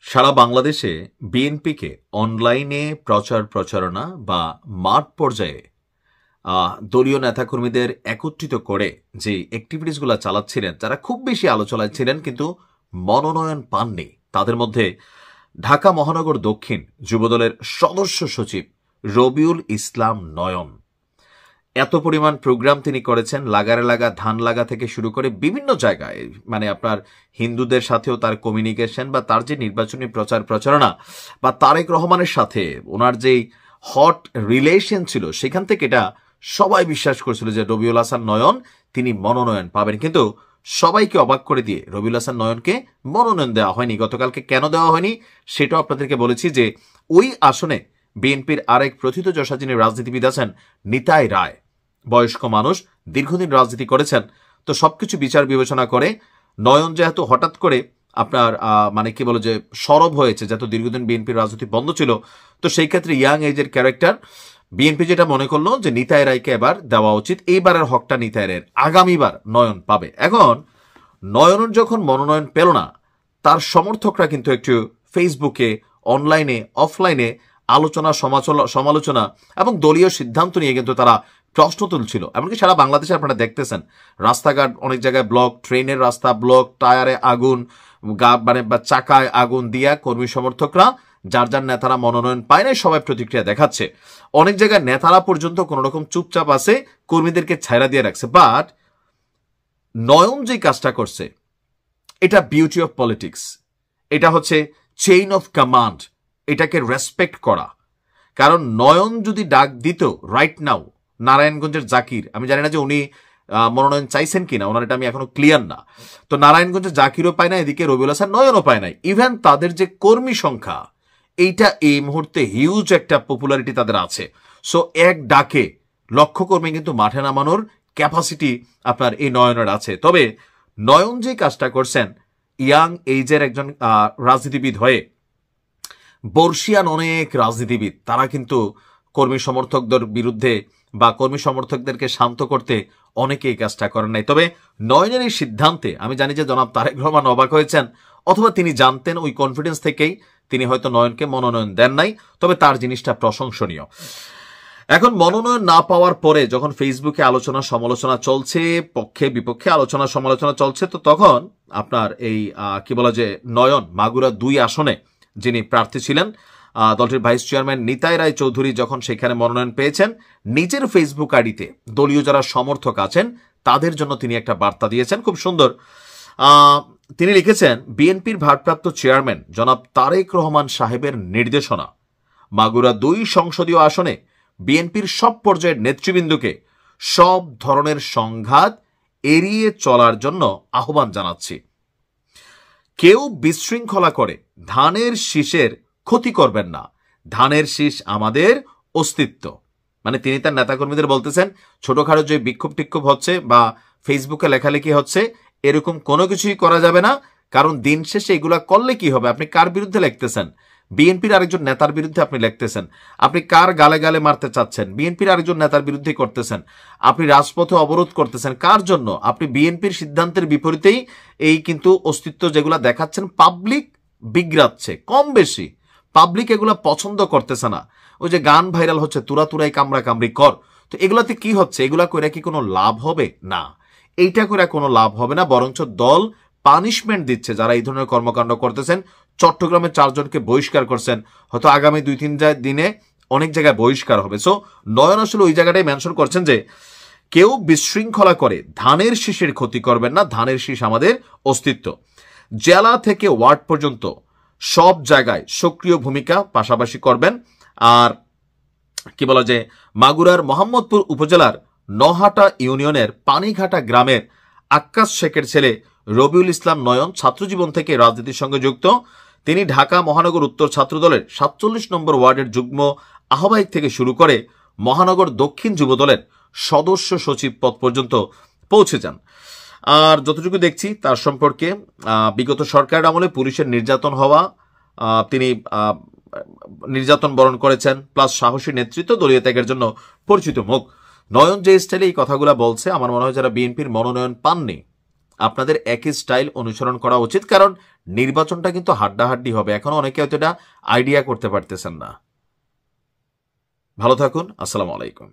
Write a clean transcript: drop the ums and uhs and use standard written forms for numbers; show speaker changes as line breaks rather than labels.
সারা বাংলাদেশে বিএনপিকে অনলাইনে প্রচার প্রচারণা বা মাঠ পর্যায়ে দলীয় নেতাকর্মীদের একত্রিত করে যে অ্যাক্টিভিটিসগুলো চালাচ্ছিলেন, যারা খুব বেশি আলোচনায় ছিলেন কিন্তু মনোনয়ন পাননি, তাদের মধ্যে ঢাকা মহানগর দক্ষিণ যুবদলের সদস্য সচিব রবিউল ইসলাম নয়ন। এত পরিমাণ প্রোগ্রাম তিনি করেছেন, লাগারে লাগা ধান লাগা থেকে শুরু করে বিভিন্ন জায়গায়, মানে আপনার হিন্দুদের সাথেও তার কমিউনিকেশন বা তার যে নির্বাচনী প্রচার প্রচারণা বা তারেক রহমানের সাথে ওনার যে হট রিলেশন ছিল, সেখান থেকে এটা সবাই বিশ্বাস করছিল যে রবিউল হাসান নয়ন তিনি মনোনয়ন পাবেন। কিন্তু সবাইকে অবাক করে দিয়ে রবিউল হাসান নয়নকে মনোনয়ন দেওয়া হয়নি। গতকালকে কেন দেওয়া হয়নি সেটাও আপনাদেরকে বলেছি যে ওই আসনে বিএনপির আরেক প্রথিতযশা যিনি রাজনীতিবিদ আছেন নিতাই রায়, বয়স্ক মানুষ, দীর্ঘদিন রাজনীতি করেছেন, তো সবকিছু বিচার বিবেচনা করে নয়ন যেহেতু হঠাৎ করে আপনার মানে কি বলে যে সরব হয়েছে, যেহেতু দীর্ঘদিন বিএনপির রাজনীতি বন্ধ ছিল, তো সেই ক্ষেত্রে ইয়াং এজের ক্যারেক্টার বিএনপি যেটা মনে করলো যে নিতাই রায়কে এবার দেওয়া উচিত, এইবারের হকটা নিতাই রায়ের, আগামীবার নয়ন পাবে। এখন নয়নের যখন মনোনয়ন পেল না, তার সমর্থকরা কিন্তু একটু ফেসবুকে, অনলাইনে, অফলাইনে আলোচনা, সমালোচনা এবং দলীয় সিদ্ধান্ত নিয়ে কিন্তু তারা প্রশ্ন তুলছিল। এমনকি সারা বাংলাদেশে আপনারা দেখতেছেন রাস্তাঘাট অনেক জায়গায় ব্লক, ট্রেনের রাস্তা ব্লক, টায়ারে আগুন, মানে বা চাকায় আগুন দিয়া কর্মী সমর্থকরা, যার যার নেতারা মনোনয়ন পায় নাই, সবাই প্রতিক্রিয়া দেখাচ্ছে। অনেক জায়গায় নেতারা পর্যন্ত কোন রকম চুপচাপ আছে, কর্মীদেরকে ছাইরা দিয়ে রাখছে। বাট নয়ন যে কাজটা করছে, এটা বিউটি অফ পলিটিক্স, এটা হচ্ছে চেইন অফ কমান্ড, এটাকে রেসপেক্ট করা। কারণ নয়ন যদি ডাক দিত রাইট নাও নারায়ণগঞ্জের জাকির, আমি জানি না যে উনি মনোনয়ন চাইছেন কিনা, ওনার এটা আমি এখনো ক্লিয়ার না, তো নারায়ণগঞ্জের জাকিরও পায় না, এদিকে রবিউল হাসান নয়নও পায় নাই। ইভেন তাদের যে কর্মী সংখ্যা, এইটা এই মুহূর্তে হিউজ একটা পপুলারিটি তাদের আছে। সো এক ডাকে লক্ষ কর্মী কিন্তু মাঠে নামানোর ক্যাপাসিটি আপনার এই নয়নের আছে। তবে নয়ন যে কাজটা করছেন, ইয়াং এইজের একজন রাজনীতিবিদ হয়ে, বর্ষিয়ান অনেক রাজনীতিবিদ তারা কিন্তু কর্মী সমর্থকদের বিরুদ্ধে বা কর্মী সমর্থকদেরকে শান্ত করতে অনেকে এই কাজটা করেন নাই। তবে নয়নের এই সিদ্ধান্তে আমি জানি যে জনাব তারেক রহমান অবাক হয়েছেন, অথবা তিনি জানতেন, ওই কনফিডেন্স থেকেই তিনি হয়তো নয়নকে মনোনয়ন দেন নাই। তবে তার জিনিসটা প্রশংসনীয়। এখন মনোনয়ন না পাওয়ার পরে যখন ফেসবুকে আলোচনা সমালোচনা চলছে, পক্ষে বিপক্ষে আলোচনা সমালোচনা চলছে, তো তখন আপনার এই কি বলা যে নয়ন মাগুরা 2 আসনে যিনি প্রার্থী ছিলেন, দলটির ভাইস চেয়ারম্যান নিতাই রায় চৌধুরী যখন সেখানে মনোনয়ন পেয়েছেন, নিজের ফেসবুক আইডিতে দলীয় যারা সমর্থক আছেন তাদের জন্য তিনি একটা বার্তা দিয়েছেন, খুব সুন্দর। তিনি লিখেছেন, বিএনপির ভারপ্রাপ্ত চেয়ারম্যান জনাব তারেক রহমান সাহেবের নির্দেশনা মাগুরা 2 সংসদীয় আসনে বিএনপির সব পর্যায়ের নেতৃবৃন্দকে সব ধরনের সংঘাত এড়িয়ে চলার জন্য আহ্বান জানাচ্ছি। কেউ বিশৃঙ্খলা করে ধানের শীষের ক্ষতি করবেন না, ধানের শীষ আমাদের অস্তিত্ব। মানে তিনি তার নেতাকর্মীদের বলতেছেন, ছোটখাটো যে বিক্ষোভ টিক্ষোভ হচ্ছে বা ফেসবুকে লেখালেখি হচ্ছে, এরকম কোনো কিছুই করা যাবে না। কারণ দিন শেষে এগুলা করলে কি হবে? আপনি কার বিরুদ্ধে লিখতেছেন? বিএনপির আরেকজন নেতার বিরুদ্ধে আপনি লিখতেছেন। আপনি কার গালে গালে মারতে চাচ্ছেন? বিএনপির আরেকজন নেতার বিরুদ্ধে করতেছেন। আপনি রাজপথে অবরোধ করতেছেন কার জন্য? আপনি বিএনপির সিদ্ধান্তের বিপরীতেই এই কিন্তু অস্তিত্ব যেগুলা দেখাচ্ছেন, পাবলিক বিগড়াচ্ছে কম বেশি, পাবলিক এগুলা পছন্দ করতেছে না। ওই যে গান ভাইরাল হচ্ছে, তুরা তুরাই কামড়া কামড়ি কর, তো এগুলাতে কি হচ্ছে? এগুলা করে কি কোনো লাভ হবে? না, এইটা করে কোনো লাভ হবে না, বরঞ্চ দল পানিশমেন্ট দিচ্ছে যারা এই ধরনের কর্মকাণ্ড করতেছেন। চট্টগ্রামে 4 জনকে বহিষ্কার করছেন, হয়তো আগামী 2-3 দিনে অনেক জায়গায় বহিষ্কার হবে। সো নয়ন আসলে ওই জায়গাটাই মেনশন করছেন যে কেউ বিশৃঙ্খলা করে ধানের শীষের ক্ষতি করবেন না, ধানের শীষ আমাদের অস্তিত্ব। জেলা থেকে ওয়ার্ড পর্যন্ত সব জায়গায় সক্রিয় ভূমিকা পাশাপাশি করবেন। আর কি বলা যে মাগুরার মোহাম্মদপুর উপজেলার নহাটা ইউনিয়নের পানিঘাটা গ্রামের আক্কাস শেখের ছেলে রবিউল ইসলাম নয়ন ছাত্রজীবন থেকে রাজনীতির সঙ্গে যুক্ত। তিনি ঢাকা মহানগর উত্তর ছাত্রদলের 47 নম্বর ওয়ার্ডের যুগ্ম আহ্বায়ক থেকে শুরু করে মহানগর দক্ষিণ যুবদলের সদস্য সচিব পদ পর্যন্ত পৌঁছে যান। আর যতটুকু দেখছি তার সম্পর্কে বিগত সরকারের আমলে পুলিশের নির্যাতন হওয়া, তিনি নির্যাতন বরণ করেছেন, প্লাস সাহসী নেতৃত্ব, দলীয় ত্যাগের জন্য পরিচিত মুখ। নয়ন যে স্টাইলে এই কথাগুলো বলছে, আমার মনে হয় যারা বিএনপির মনোনয়ন পাননি আপনাদের একই স্টাইল অনুসরণ করা উচিত, কারণ নির্বাচনটা কিন্তু হাড্ডাহাড্ডি হবে। এখন অনেকে হয়তো এটা আইডিয়া করতে পারতেছেন না। ভালো থাকুন। আসসালামু আলাইকুম।